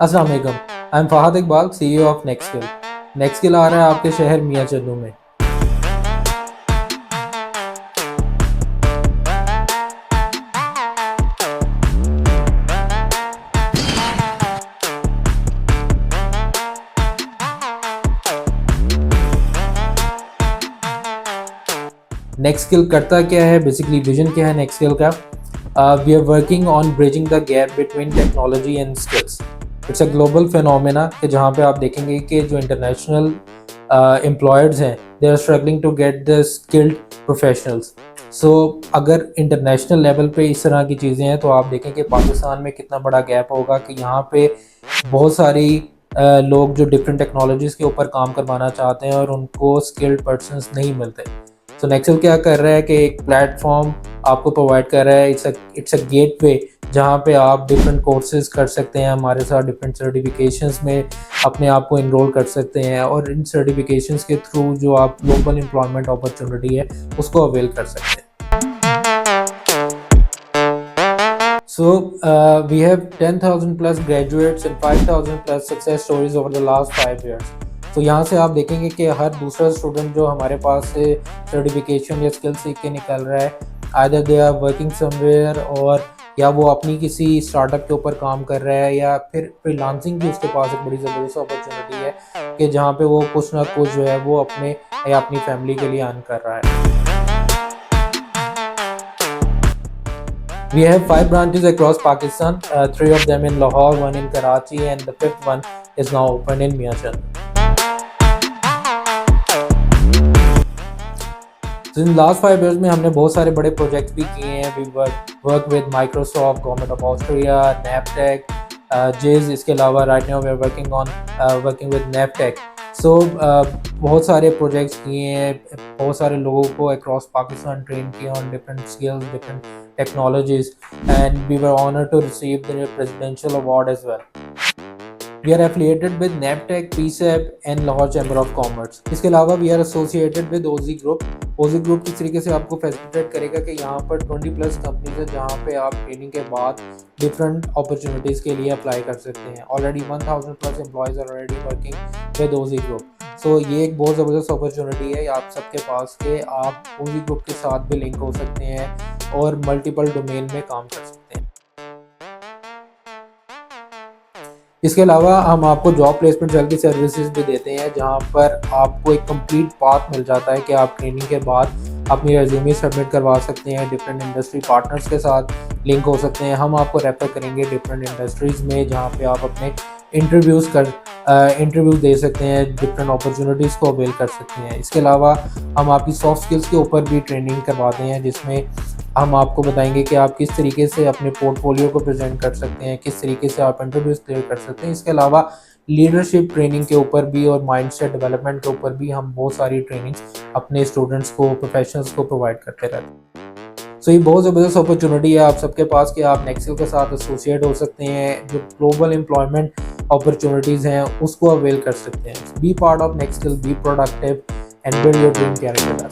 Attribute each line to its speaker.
Speaker 1: अस्सलाम वालेकुम। I am Fahad Iqbal, CEO of Nexskill. Nexskill आ रहा है आपके शहर मियाँ चन्नू में। नेक्स्किल करता क्या है, बेसिकली विजन क्या है नेक्स्किल का? We are working on bridging the gap between technology and skills. It's a global phenomena कि जहाँ पे आप देखेंगे कि जो इंटरनेशनल एम्प्लॉयर्स हैं, they are struggling to get the skilled professionals. So अगर इंटरनेशनल लेवल पे इस तरह की चीज़ें हैं तो आप देखें कि पाकिस्तान में कितना बड़ा गैप होगा कि यहाँ पे बहुत सारी लोग जो डिफरेंट टेक्नोलॉजीज़ के ऊपर काम करवाना चाहते हैं और उनको स्किल्ड पर्सनस नहीं मिलते। तो नेक्सल क्या कर रहा है कि एक प्लेटफॉर्म आपको प्रोवाइड कर रहा है। इट्स अ गेटवे जहाँ पे आप डिफरेंट कोर्सेज कर सकते हैं हमारे साथ, डिफरेंट सर्टिफिकेशंस में अपने आप को इनरोल कर सकते हैं और इन सर्टिफिकेशंस के थ्रू जो आप ग्लोबल एम्प्लॉयमेंट अपॉर्चुनिटी है उसको अवेल कर सकते हैं। So we have 10,000 plus graduates and 5,000 plus success stories over the last 5 years. तो यहाँ से आप देखेंगे कि हर दूसरा स्टूडेंट जो हमारे पास से सर्टिफिकेशन या स्किल सीख के निकल रहा है, either they are working somewhere और या वो अपनी किसी स्टार्टअप के ऊपर काम कर रहा है या फिर फ्रीलांसिंग की उसके पास एक बड़ी ज़बरदस्त अपॉर्चुनिटी है कि जहाँ पे वो कुछ ना कुछ जो है वो अपने या अपनी फैमिली के लिए अर्न कर रहा है। We have 5 branches across Pakistan, 3 of them in Lahore, 1 in Karachi, and the 5th one is now open in Mian Chand. So in the last 5 years में हमने बहुत सारे बड़े प्रोजेक्ट्स भी किए हैं। We work with Microsoft, Government of Austria, NAPTEC, JIS। इसके अलावा right now we are working with NAPTEC। सो बहुत सारे प्रोजेक्ट्स किए हैं, बहुत सारे लोगों को अक्रॉस पाकिस्तान ट्रेन किए on different skills, different technologies, and we were honoured to receive the presidential award as well. We are affiliated with NAPTEC, PSEP and Lahore Chamber of Commerce। इसके अलावा we are associated with OZ Group। OZ Group किस तरीके से आपको facilitate करेगा कि यहाँ पर 20 प्लस कंपनीज है जहाँ पे आप ट्रेनिंग के बाद डिफरेंट अपॉर्चुनिटीज़ के लिए अप्लाई कर सकते हैं। Already 1000 plus employees are already working with OZ Group। So ये एक बहुत ज़बरदस्त अपॉर्चुनिटी है आप सबके पास के आप OZ Group के साथ भी लिंक हो सकते हैं और मल्टीपल डोमेन में काम कर सकते हैं। इसके अलावा हम आपको जॉब प्लेसमेंट सेल की सर्विसेज भी देते हैं जहां पर आपको एक कंप्लीट पाथ मिल जाता है कि आप ट्रेनिंग के बाद अपनी रेज्यूमे सबमिट करवा सकते हैं, डिफरेंट इंडस्ट्री पार्टनर्स के साथ लिंक हो सकते हैं। हम आपको रेफर करेंगे डिफरेंट इंडस्ट्रीज़ में जहां पे आप अपने इंटरव्यूज़ दे सकते हैं, डिफरेंट अपॉर्चुनिटीज़ को अवेल कर सकते हैं। इसके अलावा हम आपकी सॉफ्ट स्किल्स के ऊपर भी ट्रेनिंग करवाते हैं जिसमें हम आपको बताएंगे कि आप किस तरीके से अपने पोर्टफोलियो को प्रेजेंट कर सकते हैं, किस तरीके से आप इंटरव्यूज क्लियर कर सकते हैं। इसके अलावा लीडरशिप ट्रेनिंग के ऊपर भी और माइंडसेट डेवलपमेंट के ऊपर भी हम बहुत सारी ट्रेनिंग्स अपने स्टूडेंट्स को, प्रोफेशनल्स को प्रोवाइड करते रहते हैं। सो ये बहुत ज़बरदस्त अपॉर्चुनिटी है आप सबके पास कि आप नेक्सल के साथ एसोसिएट हो सकते हैं, जो ग्लोबल एम्प्लॉयमेंट अपॉर्चुनिटीज़ हैं उसको अवेल कर सकते हैं। Be part of Nexal, be productive and build your dream career.